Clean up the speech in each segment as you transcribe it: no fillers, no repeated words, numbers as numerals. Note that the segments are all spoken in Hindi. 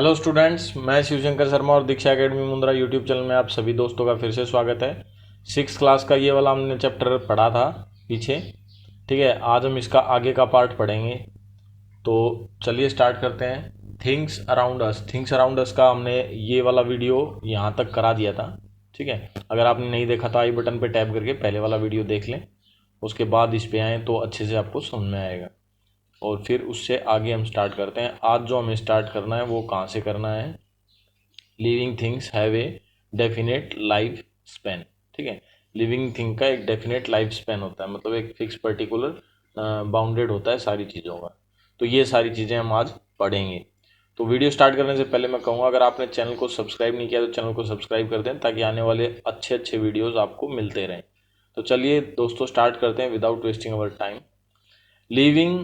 हेलो स्टूडेंट्स, मैं शिवशंकर शर्मा और दीक्षा एकेडमी मुंद्रा यूट्यूब चैनल में आप सभी दोस्तों का फिर से स्वागत है। 6th क्लास का ये वाला हमने चैप्टर पढ़ा था पीछे। ठीक है, आज हम इसका आगे का पार्ट पढ़ेंगे। तो चलिए स्टार्ट करते हैं। थिंग्स अराउंड अस का हमने ये वाला वीडियो यहाँ तक करा दिया था। ठीक है, अगर आपने नहीं देखा तो आई बटन पर टैप करके पहले वाला वीडियो देख लें, उसके बाद इस पे आएँ तो अच्छे से आपको समझ में आएगा। और फिर उससे आगे हम स्टार्ट करते हैं। आज जो हमें स्टार्ट करना है वो कहाँ से करना है? Living things have a definite life span. ठीक है, लिविंग थिंग का एक डेफिनेट लाइफ स्पैन होता है, मतलब एक फिक्स पर्टिकुलर बाउंडेड होता है सारी चीज़ों का। तो ये सारी चीज़ें हम आज पढ़ेंगे। तो वीडियो स्टार्ट करने से पहले मैं कहूँगा, अगर आपने चैनल को सब्सक्राइब नहीं किया तो चैनल को सब्सक्राइब कर दें, ताकि आने वाले अच्छे अच्छे वीडियोज़ आपको मिलते रहें। तो चलिए दोस्तों स्टार्ट करते हैं without wasting our time. Living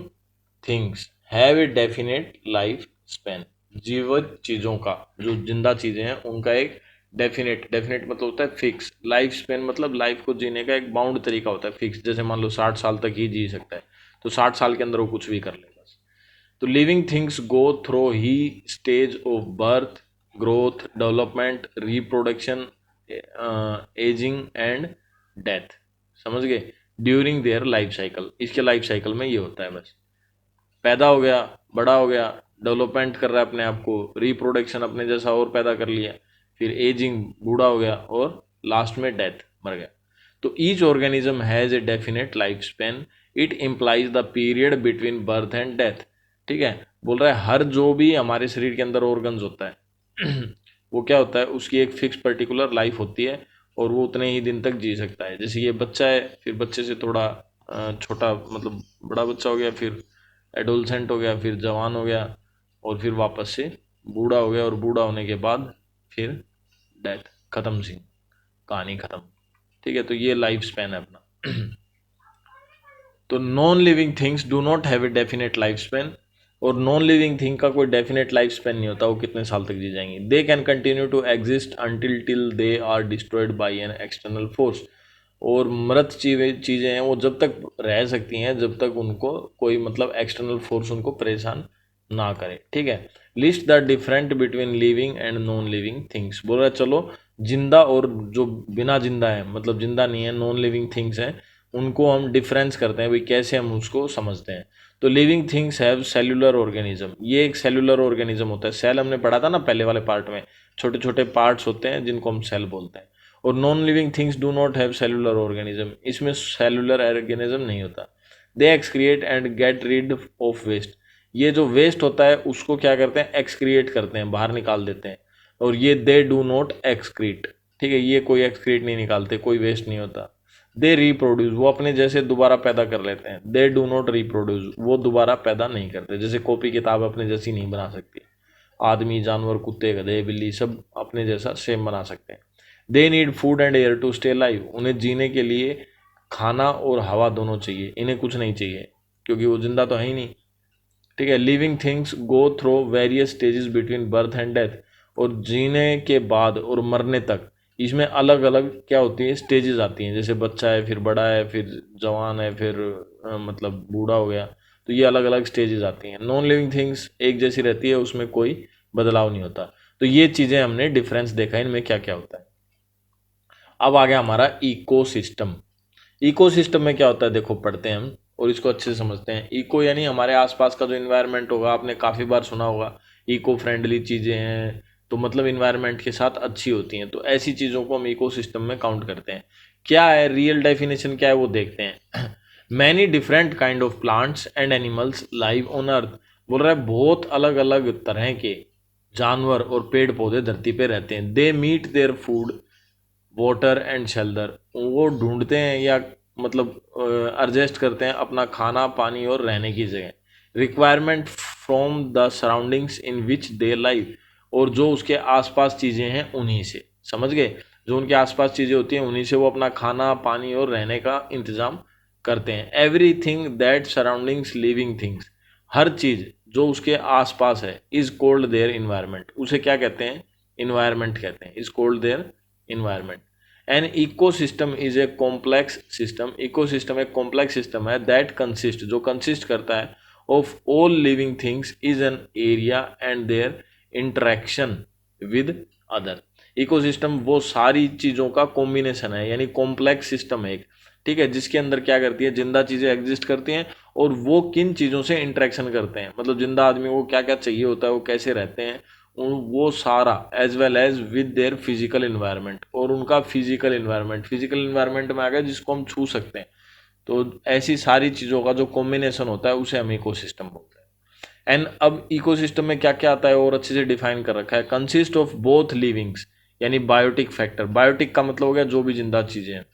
things have a definite life span. जीवित चीज़ों का, जो जिंदा चीज़ें हैं उनका एक डेफिनेट मतलब होता है फिक्स। लाइफ स्पैन मतलब लाइफ को जीने का एक बाउंड तरीका होता है फिक्स। जैसे मान लो 60 साल तक ही जी सकता है, तो 60 साल के अंदर वो कुछ भी कर ले बस। तो living things go through the stage of birth, growth, development, reproduction, ageing and death. समझ गए? ड्यूरिंग देयर लाइफ साइकिल, इसके लाइफ साइकिल में ये होता है बस। पैदा हो गया, बड़ा हो गया, डेवलपमेंट कर रहा है अपने आप को, रिप्रोडक्शन अपने जैसा और पैदा कर लिया, फिर एजिंग, बूढ़ा हो गया, और लास्ट में डेथ, मर गया। तो each organism has a definite life span. It implies the period between birth and death. ठीक है, बोल रहा है हर जो भी हमारे शरीर के अंदर ऑर्गन्स होता है वो क्या होता है, उसकी एक फिक्स पर्टिकुलर लाइफ होती है, और वो उतने ही दिन तक जी सकता है। जैसे ये बच्चा है, फिर बच्चे से थोड़ा छोटा मतलब बड़ा बच्चा हो गया, फिर एडोलसेंट हो गया, फिर जवान हो गया, और फिर वापस से बूढ़ा हो गया, और बूढ़ा होने के बाद फिर डेथ, खत्म सीन, कहानी खत्म। ठीक है, तो ये लाइफ स्पैन है अपना। तो non living things do not have a definite life span. और नॉन लिविंग थिंग का कोई डेफिनेट लाइफ स्पैन नहीं होता, वो कितने साल तक जी जाएंगी। They can continue to exist until till they are destroyed by an external force. और मृत चीज़ें हैं वो जब तक रह सकती हैं जब तक उनको कोई मतलब एक्सटर्नल फोर्स उनको परेशान ना करे। ठीक है, list the different between living and non living things. बोल रहा है चलो जिंदा और जो बिना जिंदा है, मतलब जिंदा नहीं है, नॉन लिविंग थिंग्स हैं, उनको हम डिफरेंस करते हैं भाई, कैसे हम उसको समझते हैं। तो living things have cellular organism. ये एक सेल्यूलर ऑर्गेनिज्म होता है। सेल हमने पढ़ा था ना पहले वाले पार्ट में, छोटे छोटे पार्ट्स होते हैं जिनको हम सेल बोलते हैं। और non living things do not have cellular organism, इसमें सेल्यूलर ऑर्गेनिज्म नहीं होता। They excrete and get rid of waste. ये जो वेस्ट होता है उसको क्या करते हैं, एक्सक्रिएट करते हैं, बाहर निकाल देते हैं। और ये दे डू नॉट एक्सक्रीट। ठीक है, ये कोई एक्सक्रीट नहीं निकालते, कोई वेस्ट नहीं होता। दे रिप्रोड्यूस, वो अपने जैसे दोबारा पैदा कर लेते हैं। दे डू नॉट रिप्रोड्यूस, वो दोबारा पैदा नहीं करते। जैसे कॉपी किताब अपने जैसी नहीं बना सकती, आदमी, जानवर, कुत्ते, गधे, बिल्ली सब अपने जैसा सेम बना सकते हैं। They need food and air to stay live. उन्हें जीने के लिए खाना और हवा दोनों चाहिए, इन्हें कुछ नहीं चाहिए क्योंकि वो जिंदा तो है ही नहीं। ठीक है, living things go through various stages between birth and death. और जीने के बाद और मरने तक इसमें अलग अलग क्या होती है, स्टेजेस आती हैं। जैसे बच्चा है, फिर बड़ा है, फिर जवान है, फिर मतलब बूढ़ा हो गया। तो ये अलग अलग स्टेजेस आती हैं। नॉन लिविंग थिंग्स एक जैसी रहती है, उसमें कोई बदलाव नहीं होता। तो ये चीज़ें हमने डिफरेंस देखा इनमें क्या क्या होता है। अब आ गया हमारा इकोसिस्टम। इकोसिस्टम में क्या होता है देखो, पढ़ते हैं हम और इसको अच्छे से समझते हैं। इको यानी हमारे आसपास का जो इन्वायरमेंट होगा, आपने काफ़ी बार सुना होगा इको फ्रेंडली चीज़ें हैं, तो मतलब इन्वायरमेंट के साथ अच्छी होती हैं। तो ऐसी चीज़ों को हम इकोसिस्टम में काउंट करते हैं। क्या है रियल डेफिनेशन, क्या है वो देखते हैं। Many different kind of plants and animals live on earth. बोल रहा है बहुत अलग अलग तरह के जानवर और पेड़ पौधे धरती पे रहते हैं। They meet their food water and shelter. वो ढूंढते हैं या मतलब एडजस्ट करते हैं अपना खाना, पानी और रहने की जगह। Requirement from the surroundings in which they live. और जो उसके आसपास चीज़ें हैं उन्हीं से, समझ गए, जो उनके आसपास चीज़ें होती हैं उन्हीं से वो अपना खाना, पानी और रहने का इंतज़ाम करते हैं। Everything that surroundings living things. हर चीज़ जो उसके आसपास है इज कोल्ड देयर इन्वायरमेंट। उसे क्या कहते हैं, इन्वायरमेंट कहते हैं। Is cold their environment. An ecosystem is a complex system. Ecosystem एक कॉम्प्लेक्स सिस्टम है दैट कंसिस्ट, जो कंसिस्ट करता है, of all living things is an area and there interaction with other. Ecosystem वो सारी चीज़ों का कॉम्बिनेशन है, यानी कॉम्प्लेक्स सिस्टम है एक, ठीक है, जिसके अंदर क्या करती है, जिंदा चीज़ें एग्जिस्ट करती हैं और वो किन चीज़ों से इंटरेक्शन करते हैं, मतलब जिंदा आदमी को क्या क्या चाहिए होता है, वो कैसे रहते हैं, वो सारा as well as with their physical environment, और उनका फिजिकल इन्वायरमेंट में आ गया जिसको हम छू सकते हैं। तो ऐसी सारी चीज़ों का जो कॉम्बिनेशन होता है उसे हम इकोसिस्टम बोलते हैं। एंड अब इकोसिस्टम में क्या क्या आता है और अच्छे से डिफाइन कर रखा है, कंसिस्ट ऑफ बोथ लिविंग्स, यानी बायोटिक फैक्टर, बायोटिक का मतलब हो गया जो भी जिंदा चीजें हैं,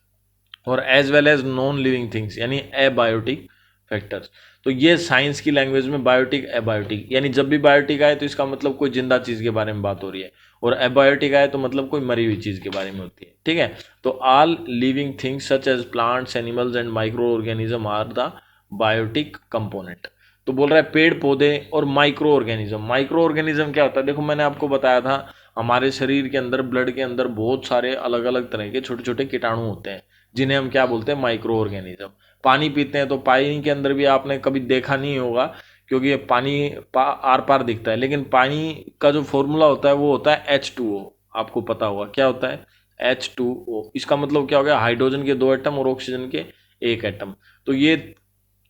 और as well as non living things यानी एबायोटिक फैक्टर्स। तो ये साइंस की लैंग्वेज में बायोटिक एबायोटिक, यानी जब भी बायोटिक आए तो इसका मतलब कोई जिंदा चीज के बारे में बात हो रही है, और एबायोटिक आए तो मतलब कोई मरी हुई चीज के बारे में होती है, ठीक है। तो all living things such as plants, animals and micro organism are the biotic component. तो बोल रहा है पेड़ पौधे और माइक्रो ऑर्गेनिज्म क्या होता है, देखो मैंने आपको बताया था हमारे शरीर के अंदर, ब्लड के अंदर बहुत सारे अलग अलग तरह के छोटे छोटे कीटाणु होते हैं जिन्हें हम क्या बोलते हैं, माइक्रो ऑर्गेनिज्म। पानी पीते हैं तो पानी के अंदर भी आपने कभी देखा नहीं होगा क्योंकि ये पानी आर पार दिखता है, लेकिन पानी का जो फॉर्मूला होता है वो होता है H2O। आपको पता होगा क्या होता है H2O, इसका मतलब क्या हो गया, हाइड्रोजन के 2 एटम और ऑक्सीजन के 1 एटम। तो ये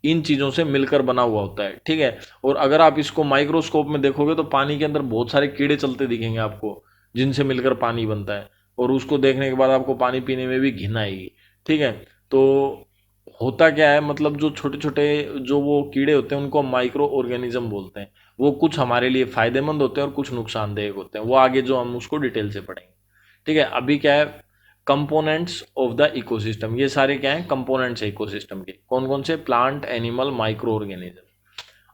इन चीज़ों से मिलकर बना हुआ होता है, ठीक है। और अगर आप इसको माइक्रोस्कोप में देखोगे तो पानी के अंदर बहुत सारे कीड़े चलते दिखेंगे आपको जिनसे मिलकर पानी बनता है, और उसको देखने के बाद आपको पानी पीने में भी घिन आएगी, ठीक है। तो होता क्या है, मतलब जो छोटे छोटे जो वो कीड़े होते हैं उनको हम माइक्रो ऑर्गेनिज्म बोलते हैं। वो कुछ हमारे लिए फायदेमंद होते हैं और कुछ नुकसानदेह होते हैं, वो आगे जो हम उसको डिटेल से पढ़ेंगे, ठीक है। अभी क्या है, कंपोनेंट्स ऑफ द इकोसिस्टम, ये सारे क्या हैं, कंपोनेंट्स है इकोसिस्टम के। कौन कौन से, plant, animal, micro organism.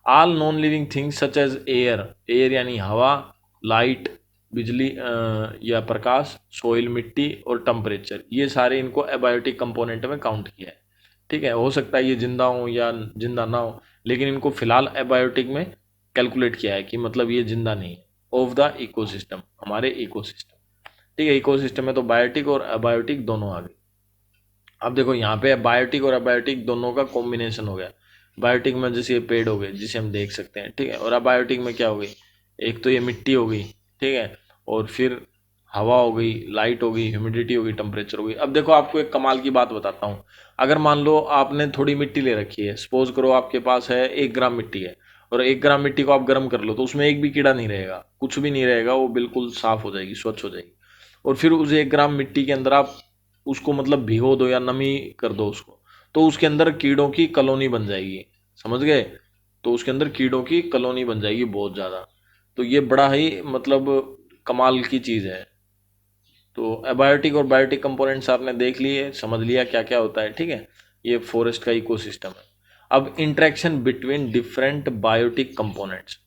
All non living things such as air, air यानी हवा, लाइट बिजली या प्रकाश, सोइल मिट्टी, और टेम्परेचर, ये सारे इनको एबायोटिक कंपोनेंट में काउंट किया है, ठीक है। हो सकता है ये जिंदा हो या जिंदा ना हो, लेकिन इनको फिलहाल एबायोटिक में कैलकुलेट किया है कि मतलब ये जिंदा नहीं है। ऑफ द इकोसिस्टम, हमारे इकोसिस्टम, ठीक है। इकोसिस्टम में तो बायोटिक और अबायोटिक दोनों आ गए। अब देखो यहाँ पे बायोटिक और अबायोटिक दोनों का कॉम्बिनेशन हो गया। बायोटिक में जैसे ये पेड़ हो गए जिसे हम देख सकते हैं, ठीक है, और अबायोटिक में क्या हो गई, एक तो ये मिट्टी हो गई, ठीक है, और फिर हवा हो गई, लाइट हो गई, ह्यूमिडिटी हो गई, टेम्परेचर हो गई। अब देखो आपको एक कमाल की बात बताता हूँ। अगर मान लो आपने थोड़ी मिट्टी ले रखी है, सपोज करो आपके पास है 1 ग्राम मिट्टी है, और 1 ग्राम मिट्टी को आप गर्म कर लो तो उसमें एक भी कीड़ा नहीं रहेगा, कुछ भी नहीं रहेगा, वो बिल्कुल साफ हो जाएगी, स्वच्छ हो जाएगी। और फिर उस 1 ग्राम मिट्टी के अंदर आप उसको मतलब भिगो दो या नमी कर दो उसको, तो उसके अंदर कीड़ों की कॉलोनी बन जाएगी, समझ गए। तो उसके अंदर कीड़ों की कॉलोनी बन जाएगी बहुत ज़्यादा। तो ये बड़ा ही मतलब कमाल की चीज़ है। तो एबायोटिक और बायोटिक कंपोनेंट्स आपने देख लिए, समझ लिया क्या क्या होता है, ठीक है। ये फॉरेस्ट का इकोसिस्टम है। अब interaction between different biotic components,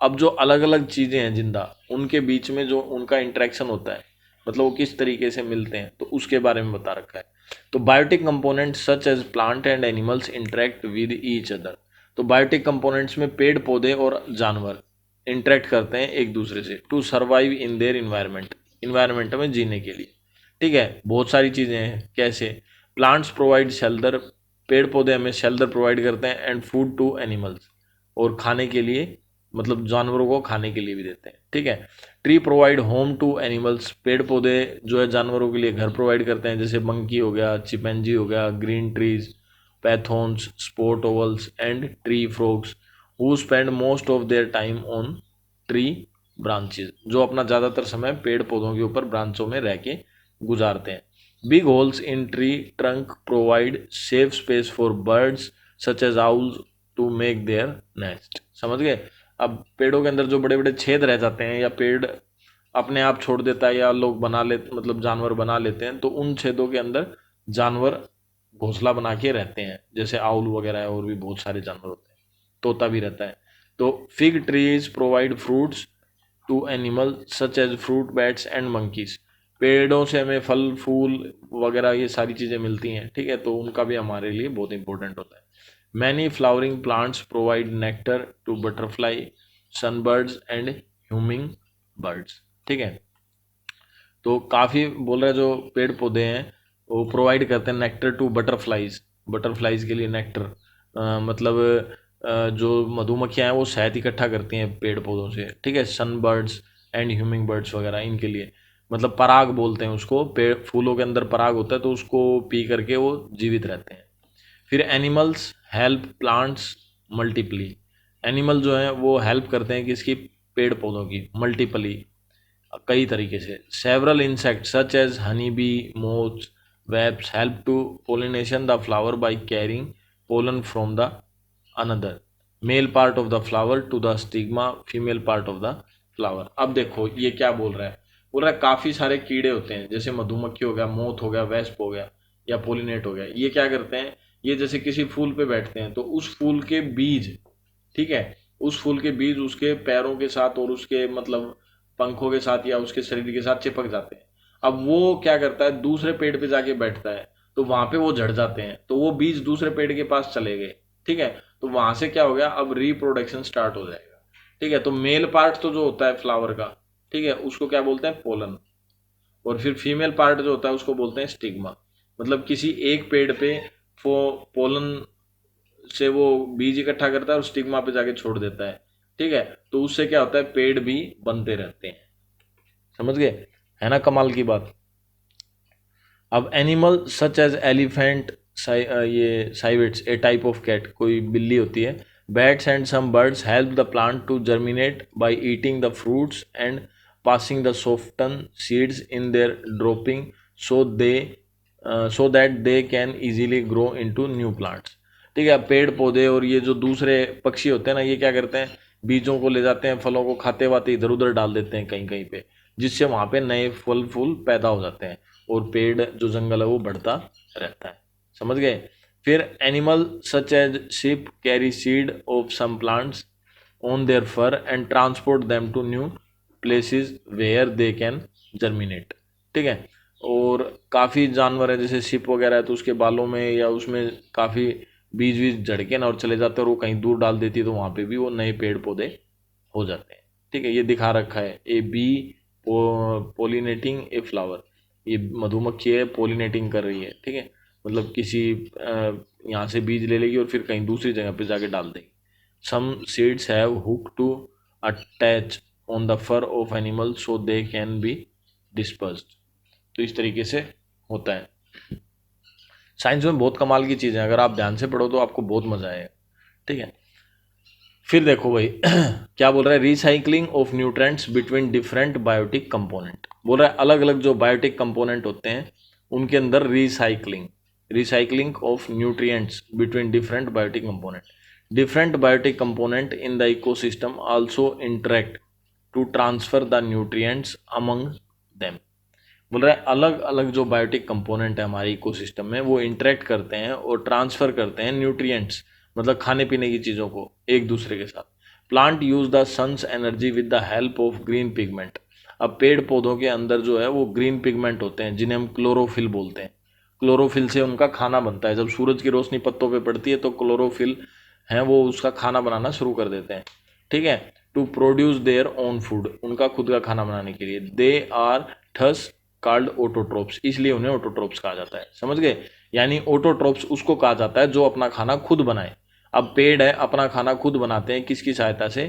अब जो अलग अलग चीज़ें हैं जिंदा, उनके बीच में जो उनका इंटरेक्शन होता है, मतलब वो किस तरीके से मिलते हैं, तो उसके बारे में बता रखा है। तो biotic components such as plant and animals interact with each other. तो बायोटिक कंपोनेंट्स में पेड़ पौधे और जानवर इंटरेक्ट करते हैं एक दूसरे से, to survive in their environment में जीने के लिए, ठीक है। बहुत सारी चीज़ें हैं, कैसे, प्लांट्स प्रोवाइड शेल्टर, पेड़ पौधे हमें शेल्टर प्रोवाइड करते हैं, एंड फूड टू एनिमल्स, और खाने के लिए मतलब जानवरों को खाने के लिए भी देते हैं, ठीक है। Tree provide home to animals, पेड़ पौधे जो है जानवरों के लिए घर प्रोवाइड करते हैं, जैसे मंकी हो गया, चिपैंजी हो गया, green trees, pythons, spotted owls and tree frogs who spend most of their time on tree branches, जो अपना ज़्यादातर समय पेड़ पौधों के ऊपर ब्रांचों में रह के गुजारते हैं। Big holes in tree trunk provide safe space for birds such as owls to make their nest, समझ गए। अब पेड़ों के अंदर जो बड़े बड़े छेद रह जाते हैं, या पेड़ अपने आप छोड़ देता है, या लोग बना ले मतलब जानवर बना लेते हैं, तो उन छेदों के अंदर जानवर घोंसला बना के रहते हैं, जैसे आउल वगैरह है, और भी बहुत सारे जानवर होते हैं, तोता भी रहता है। तो fig trees provide fruits to animal such as fruit bats and monkeys, पेड़ों से हमें फल फूल वगैरह ये सारी चीज़ें मिलती हैं, ठीक है, तो उनका भी हमारे लिए बहुत इंपॉर्टेंट होता है। Many flowering plants provide nectar to butterfly, sunbirds and humming birds, ठीक है। तो काफ़ी बोल रहे जो पेड़ पौधे हैं वो प्रोवाइड करते हैं नेक्टर टू बटरफ्लाइज, बटरफ्लाइज के लिए नेक्टर, मतलब जो मधुमक्खियाँ हैं वो शहद इकट्ठा करती हैं पेड़ पौधों से, ठीक है। सनबर्ड्स एंड ह्यूमिंग बर्ड्स वगैरह, इनके लिए, मतलब पराग बोलते हैं उसको, पेड़ फूलों के अंदर पराग होता है तो उसको पी करके वो जीवित रहते हैं। फिर एनिमल्स हेल्प प्लांट्स मल्टीपली, एनिमल जो है वो हेल्प करते हैं किसकी, पेड़ पौधों की, मल्टीपली, कई तरीके से। Several insect such as honey bee, moths, webs help to pollination the flower by carrying pollen from the another male part of the flower to the stigma female part of the flower. अब देखो ये क्या बोल रहा है, बोल रहा है काफी सारे कीड़े होते हैं, जैसे मधुमक्खी हो गया, मोथ हो गया, वेस्प हो गया या पोलिनेट हो गया, ये क्या करते हैं, ये जैसे किसी फूल पे बैठते हैं तो उस फूल के बीज, ठीक है, उस फूल के बीज उसके पैरों के साथ और उसके मतलब पंखों के साथ या उसके शरीर के साथ चिपक जाते हैं। अब वो क्या करता है, दूसरे पेड़ पे जाके बैठता है तो वहां पे वो झड़ जाते हैं, तो वो बीज दूसरे पेड़ के पास चले गए, ठीक है, तो वहां से क्या हो गया, अब रिप्रोडक्शन स्टार्ट हो जाएगा, ठीक है। तो मेल पार्ट तो जो होता है फ्लावर का, ठीक है, उसको क्या बोलते हैं, पोलन, और फिर फीमेल पार्ट जो होता है उसको बोलते हैं स्टिग्मा। मतलब किसी एक पेड़ पे पोलन से वो बीज इकट्ठा करता है और स्टिग्मा पे जाके छोड़ देता है, ठीक है, तो उससे क्या होता है, पेड़ भी बनते रहते हैं। समझ गए, है ना कमाल की बात। अब एनिमल सच एज एलिफेंट, ये civets a type of cat, कोई बिल्ली होती है, bats and some birds help the plant to germinate by eating the fruits and passing the soften seeds in their dropping so that they can easily grow into new plants. ठीक है, पेड़ पौधे और ये जो दूसरे पक्षी होते हैं ना, ये क्या करते हैं, बीजों को ले जाते हैं, फलों को खाते वाते इधर उधर डाल देते हैं कहीं कहीं पे, जिससे वहां पे नए फल फूल पैदा हो जाते हैं और पेड़ जो जंगल है वो बढ़ता रहता है। समझ गए। फिर animal such as sheep carry seed of some plants on their fur and transport them to new places where they can germinate. ठीक है, और काफ़ी जानवर है जैसे शिप वगैरह है तो उसके बालों में या उसमें काफ़ी बीज बीज झड़ के ना और चले जाते हैं, और वो कहीं दूर डाल देती है तो वहाँ पे भी वो नए पेड़ पौधे हो जाते हैं। ठीक है, ये दिखा रखा है, a bee pollinating a flower, ये मधुमक्खी है, पोलिनेटिंग कर रही है। ठीक है, मतलब किसी यहाँ से बीज ले लेगी और फिर कहीं दूसरी जगह पे जाके डाल देगी। Some seeds have hook to attach on the fur of animal so they can be dispersed. तो इस तरीके से होता है। साइंस में बहुत कमाल की चीज़ें, अगर आप ध्यान से पढ़ो तो आपको बहुत मजा आएगा। ठीक है, फिर देखो भाई क्या बोल रहा है, recycling of nutrients between different biotic component. बोल रहा है अलग अलग जो बायोटिक कंपोनेंट होते हैं उनके अंदर recycling of nutrients between different biotic component. Different biotic component in the ecosystem also interact to transfer the nutrients among them. बोल रहा है अलग अलग जो बायोटिक कंपोनेंट है हमारे इकोसिस्टम में वो इंटरेक्ट करते हैं और ट्रांसफर करते हैं न्यूट्रिएंट्स, मतलब खाने पीने की चीज़ों को एक दूसरे के साथ। Plant use the sun's energy with the help of green pigment. अब पेड़ पौधों के अंदर जो है वो ग्रीन पिगमेंट होते हैं जिन्हें हम क्लोरोफिल बोलते हैं। क्लोरोफिल से उनका खाना बनता है, जब सूरज की रोशनी पत्तों पे पड़ती है तो क्लोरोफिल है वो उसका खाना बनाना शुरू कर देते हैं। ठीक है, to produce their own food, उनका खुद का खाना बनाने के लिए। They are thus called autotrophs, इसलिए उन्हें ऑटोट्रोप्स कहा जाता है। समझ गए, यानी ऑटोट्रोप्स उसको कहा जाता है जो अपना खाना खुद बनाए। अब पेड़ है अपना खाना खुद बनाते हैं किसकी सहायता से,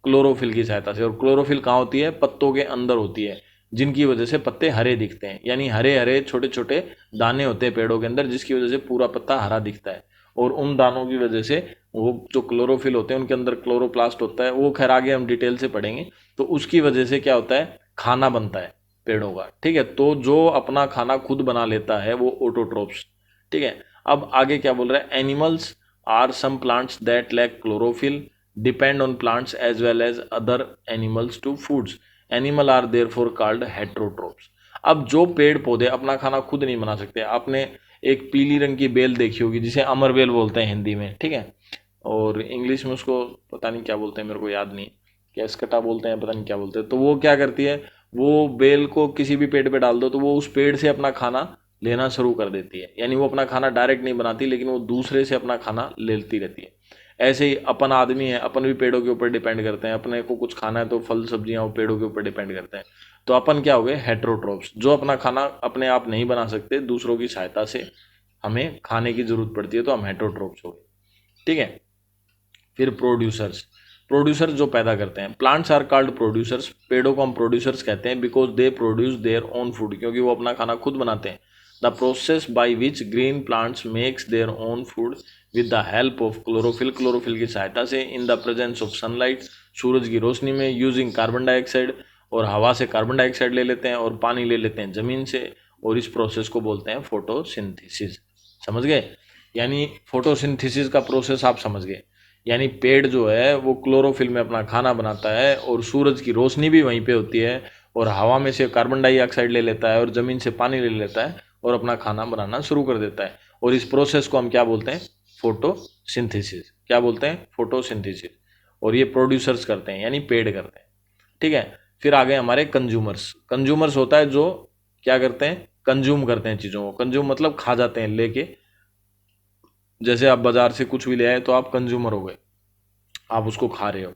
क्लोरोफिल की सहायता से। और क्लोरोफिल कहाँ होती है, पत्तों के अंदर होती है, जिनकी वजह से पत्ते हरे दिखते हैं, यानी हरे हरे छोटे छोटे दाने होते हैं पेड़ों के अंदर जिसकी वजह से पूरा पत्ता हरा दिखता है। और उन दानों की वजह से वो जो क्लोरोफिल होते हैं उनके अंदर क्लोरोप्लास्ट होता है, वो खैर आगे हम डिटेल से पढ़ेंगे, तो उसकी वजह से क्या होता है, खाना बनता है पेड़ों का। ठीक है, तो जो अपना खाना खुद बना लेता है वो ऑटोट्रोप्स। ठीक है, अब आगे क्या बोल रहा है, animals are some plants that lack chlorophyll depend on plants as well as other animals to foods. Animal are therefore called heterotrophs. अब जो पेड़ पौधे अपना खाना खुद नहीं बना सकते, आपने एक पीली रंग की बेल देखी होगी जिसे अमरबेल बोलते हैं हिंदी में, ठीक है, और इंग्लिश में उसको पता नहीं क्या बोलते हैं, मेरे को याद नहीं, कैसकटा बोलते हैं, पता नहीं क्या बोलते हैं। तो वो क्या करती है, वो बेल को किसी भी पेड़ पे डाल दो तो वो उस पेड़ से अपना खाना लेना शुरू कर देती है, यानी वो अपना खाना डायरेक्ट नहीं बनाती लेकिन वो दूसरे से अपना खाना लेती रहती है। ऐसे ही अपन आदमी है, अपन भी पेड़ों के ऊपर डिपेंड करते हैं, अपने को कुछ खाना है तो फल सब्जियां वो पेड़ों के ऊपर डिपेंड करते हैं। तो अपन क्या हो गए, हेट्रोट्रोप्स, जो अपना खाना अपने आप नहीं बना सकते, दूसरों की सहायता से हमें खाने की जरूरत पड़ती है, तो हम हेट्रोट्रोप्स हो गए। ठीक है, फिर प्रोड्यूसर्स। प्रोड्यूसर जो पैदा करते हैं। प्लांट्स आर कॉल्ड प्रोड्यूसर्स, पेड़ों को हम प्रोड्यूसर्स कहते हैं because they produce their own food, क्योंकि वो अपना खाना खुद बनाते हैं। The process by which green plants makes their own food with the help of chlorophyll, chlorophyll की सहायता से, in the presence of sunlight, सूरज की रोशनी में, यूजिंग कार्बन डाइऑक्साइड, और हवा से कार्बन डाइऑक्साइड ले लेते हैं, और पानी ले लेते हैं जमीन से, और इस प्रोसेस को बोलते हैं फोटोसिंथेसिस। समझ गए? यानी फोटोसिंथेसिस का प्रोसेस आप समझ गए। यानी पेड़ जो है वो क्लोरोफिल में अपना खाना बनाता है, और सूरज की रोशनी भी वहीं पे होती है, और हवा में से कार्बन डाइऑक्साइड ले लेता है, और ज़मीन से पानी ले लेता है, और अपना खाना बनाना शुरू कर देता है। और इस प्रोसेस को हम क्या बोलते हैं? फोटोसिंथेसिस। क्या बोलते हैं? फोटोसिंथेसिस। और ये प्रोड्यूसर्स करते हैं, यानी पेड़ करते हैं। ठीक है। फिर आ गए हमारे कंज्यूमर्स। कंज्यूमर्स होता है जो क्या करते हैं? कंज्यूम करते हैं चीज़ों को। कंज्यूम मतलब खा जाते हैं लेके। जैसे आप बाजार से कुछ भी ले आए तो आप कंज्यूमर हो गए, आप उसको खा रहे हो।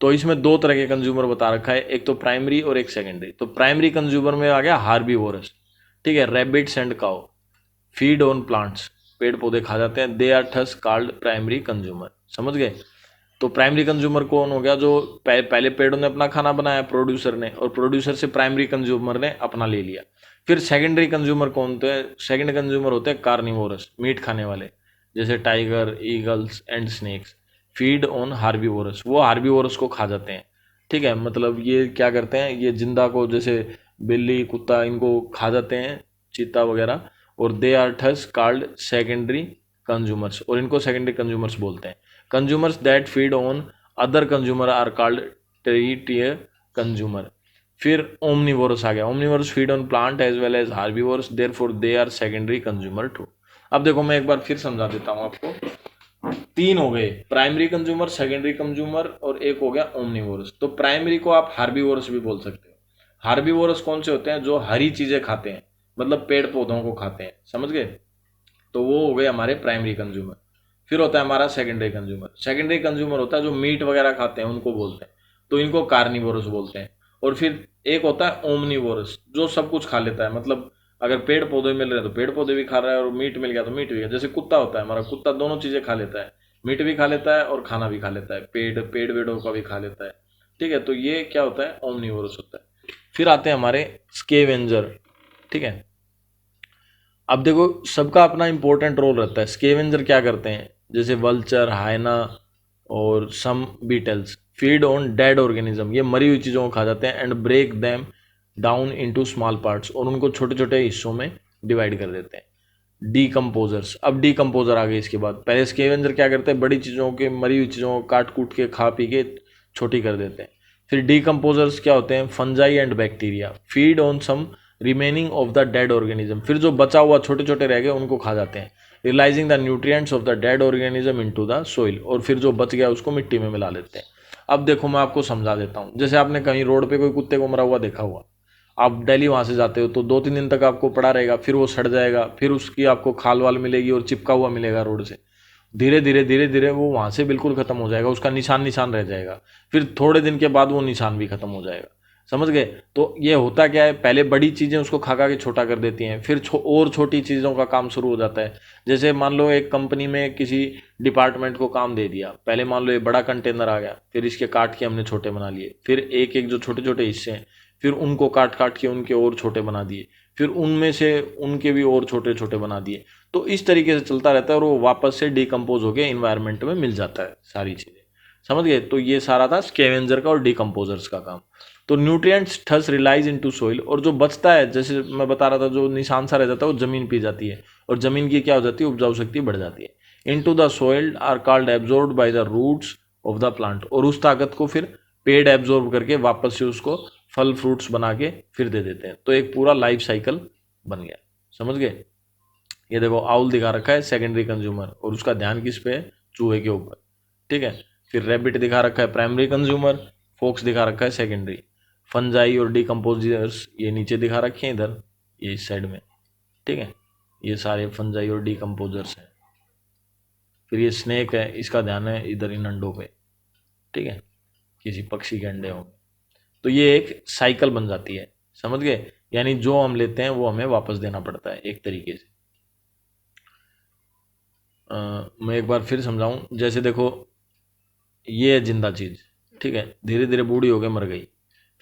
तो इसमें दो तरह के कंज्यूमर बता रखा है, एक तो प्राइमरी और एक सेकेंडरी। तो प्राइमरी कंज्यूमर में आ गया हार्बीवोरस। ठीक है, rabbits and cow feed on plants, पेड़ पौधे खा जाते हैं। They are thus called primary consumer. समझ गए? तो प्राइमरी कंज्यूमर कौन हो गया? जो पहले पेड़ों ने अपना खाना बनाया, प्रोड्यूसर ने, और प्रोड्यूसर से प्राइमरी कंज्यूमर ने अपना ले लिया। फिर सेकेंडरी कंज्यूमर कौन होते हैं? सेकेंड कंज्यूमर होते हैं कार्निवोरस, मीट खाने वाले, जैसे tiger, eagles and snacks. Feed on herbivores, वो हार्बीवोरस को खा जाते हैं। ठीक है, मतलब ये क्या करते हैं? ये जिंदा को, जैसे बिल्ली, कुत्ता, इनको खा जाते हैं, चीता वगैरह। और they are thus called secondary consumers, और इनको सेकेंडरी कंज्यूमर्स बोलते हैं। Consumers that feed on other consumer are called tertiary consumer. फिर ओमनीवोरस आ गया। Omnivorous feed on plant as well as herbivorous, therefore they are secondary consumer too. अब देखो मैं एक बार फिर समझा देता हूं आपको। तीन हो गए, प्राइमरी कंज्यूमर, सेकेंडरी कंज्यूमर, और एक हो गया ओमनीवोरस। तो प्राइमरी को आप हार्बीवोरस भी बोल सकते हो। हार्बीवोरस कौन से होते हैं? जो हरी चीजें खाते हैं, मतलब पेड़ पौधों को खाते हैं। समझ गए? तो वो हो गए हमारे प्राइमरी कंज्यूमर। फिर होता है हमारा सेकेंडरी कंज्यूमर। सेकेंडरी कंज्यूमर होता है जो मीट वगैरह खाते हैं, उनको बोलते हैं, तो इनको कार्निवोरस बोलते हैं। और फिर एक होता है ओमनीवोरस, जो सब कुछ खा लेता है, मतलब अगर पेड़ पौधे मिल रहे हैं तो पेड़ पौधे भी खा रहा है, और मीट मिल गया तो मीट भी खा। जैसे कुत्ता होता है हमारा, कुत्ता दोनों चीजें खा लेता है, मीट भी खा लेता है और खाना भी खा लेता है, पेड़ वेड़ों का भी खा लेता है। ठीक है, तो ये क्या होता है? ओमनीवोरस होता है। फिर आते हैं हमारे स्केवेंजर। ठीक है, अब देखो सबका अपना इंपॉर्टेंट रोल रहता है। स्केवेंजर क्या करते हैं? जैसे वल्चर, हाइना और some beetles feed on dead organism, ये मरी हुई चीज़ों को खा जाते हैं। And break them down into small parts, और उनको छोटे छोटे हिस्सों में डिवाइड कर देते हैं। डीकम्पोजर्स। अब डीकम्पोजर आ गए इसके बाद। पहले स्केवेंजर क्या करते हैं? बड़ी चीज़ों के, मरी हुई चीज़ों को काट कूट के, खा पी के छोटी कर देते हैं। फिर डीकम्पोजर्स क्या होते हैं? Fungi and bacteria feed on some remaining of the dead organism, फिर जो बचा हुआ छोटे छोटे रह गए उनको खा जाते हैं। Realising the nutrients of the dead organism into the soil, और फिर जो बच गया उसको मिट्टी में मिला लेते हैं। अब देखो मैं आपको समझा देता हूँ। जैसे आपने कहीं रोड पे कोई कुत्ते को मरा हुआ देखा हुआ, आप डेली वहां से जाते हो तो 2-3 दिन तक आपको पड़ा रहेगा, फिर वो सड़ जाएगा, फिर उसकी आपको खाल वाल मिलेगी और चिपका हुआ मिलेगा रोड से। धीरे धीरे धीरे धीरे वो वहां से बिल्कुल खत्म हो जाएगा, उसका निशान निशान रह जाएगा। फिर थोड़े दिन के बाद वो निशान भी खत्म हो जाएगा। समझ गए? तो ये होता क्या है? पहले बड़ी चीजें उसको खा खा के छोटा कर देती हैं, फिर और छोटी चीजों का काम शुरू हो जाता है। जैसे मान लो एक कंपनी में किसी डिपार्टमेंट को काम दे दिया, पहले मान लो ये बड़ा कंटेनर आ गया, फिर इसके काट के हमने छोटे बना लिए, फिर एक एक जो छोटे छोटे हिस्से हैं, फिर उनको काट काट के उनके और छोटे बना दिए, फिर उनमें से उनके भी और छोटे छोटे बना दिए। तो इस तरीके से चलता रहता है, और वो वापस से डिकम्पोज होकर इन्वायरमेंट में मिल जाता है सारी चीजें। समझ गए? तो ये सारा था स्कैवेंजर का और डिकम्पोजर्स का काम। तो nutrients thus release into soil, और जो बचता है, जैसे मैं बता रहा था, जो निशान सा रह जाता है वो जमीन पी जाती है, और जमीन की क्या हो जाती है? उपजाऊ शक्ति बढ़ जाती है। Into the soil are called absorbed by the roots of the plant, और उस ताकत को फिर पेड़ एब्जॉर्ब करके वापस से उसको फल फ्रूट्स बना के फिर दे देते हैं। तो एक पूरा लाइफ साइकिल बन गया। समझ गए? ये देखो आउल दिखा रखा है सेकेंडरी कंज्यूमर, और उसका ध्यान किस पे है? चूहे के ऊपर। ठीक है, फिर रैबिट दिखा रखा है प्राइमरी कंज्यूमर, फोक्स दिखा रखा है सेकेंडरी, फंजाई और डिकम्पोजर्स ये नीचे दिखा रखे हैं इधर, ये इस साइड में। ठीक है, ये सारे फंजाई और डिकम्पोजर्स हैं। फिर ये स्नेक है, इसका ध्यान है इधर इन अंडों पे। ठीक है, किसी पक्षी के अंडे होंगे। तो ये एक साइकिल बन जाती है। समझ गए? यानी जो हम लेते हैं वो हमें वापस देना पड़ता है एक तरीके से। मैं एक बार फिर समझाऊं। जैसे देखो ये है जिंदा चीज़, ठीक है। धीरे धीरे बूढ़ी होकर मर गई।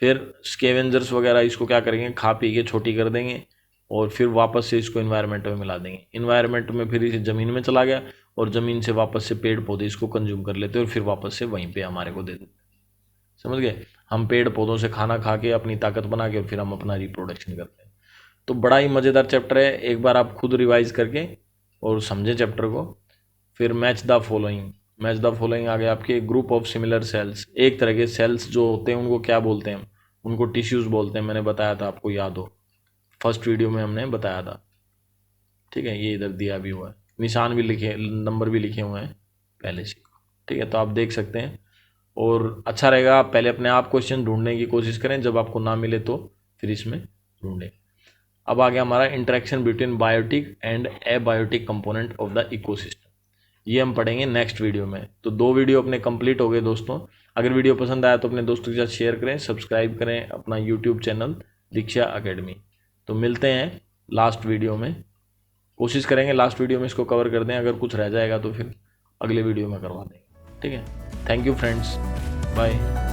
फिर स्केवेंजर्स वगैरह इसको क्या करेंगे, खा पी के छोटी कर देंगे और फिर वापस से इसको इन्वायरमेंट में मिला देंगे। इन्वायरमेंट में फिर इसे ज़मीन में चला गया और ज़मीन से वापस से पेड़ पौधे इसको कंज्यूम कर लेते और फिर वापस से वहीं पे हमारे को दे देते। समझ गए। हम पेड़ पौधों से खाना खा के अपनी ताकत बना के और फिर हम अपना रिप्रोडक्शन करते हैं। तो बड़ा ही मज़ेदार चैप्टर है, एक बार आप खुद रिवाइज करके और समझें चैप्टर को। फिर match the following. Match the following आ गया आपके, ग्रुप ऑफ सिमिलर सेल्स। एक तरह के सेल्स जो होते हैं उनको क्या बोलते हैं, उनको टिश्यूज बोलते हैं। मैंने बताया था, आपको याद हो, फर्स्ट वीडियो में हमने बताया था। ठीक है, ये इधर दिया भी हुआ है, निशान भी लिखे, नंबर भी लिखे हुए हैं पहले से। ठीक है, तो आप देख सकते हैं। और अच्छा रहेगा आप पहले अपने आप क्वेश्चन ढूंढने की कोशिश करें, जब आपको ना मिले तो फिर इसमें ढूंढें। अब आ गया हमारा interaction between biotic and abiotic component of the ecosystem. ये हम पढ़ेंगे नेक्स्ट वीडियो में। तो 2 वीडियो अपने कंप्लीट हो गए दोस्तों। अगर वीडियो पसंद आया तो अपने दोस्तों के साथ शेयर करें, सब्सक्राइब करें अपना यूट्यूब चैनल दीक्षा एकेडमी। तो मिलते हैं लास्ट वीडियो में, कोशिश करेंगे लास्ट वीडियो में इसको कवर कर दें। अगर कुछ रह जाएगा तो फिर अगले वीडियो में करवा देंगे। ठीक है, थैंक यू फ्रेंड्स, बाय।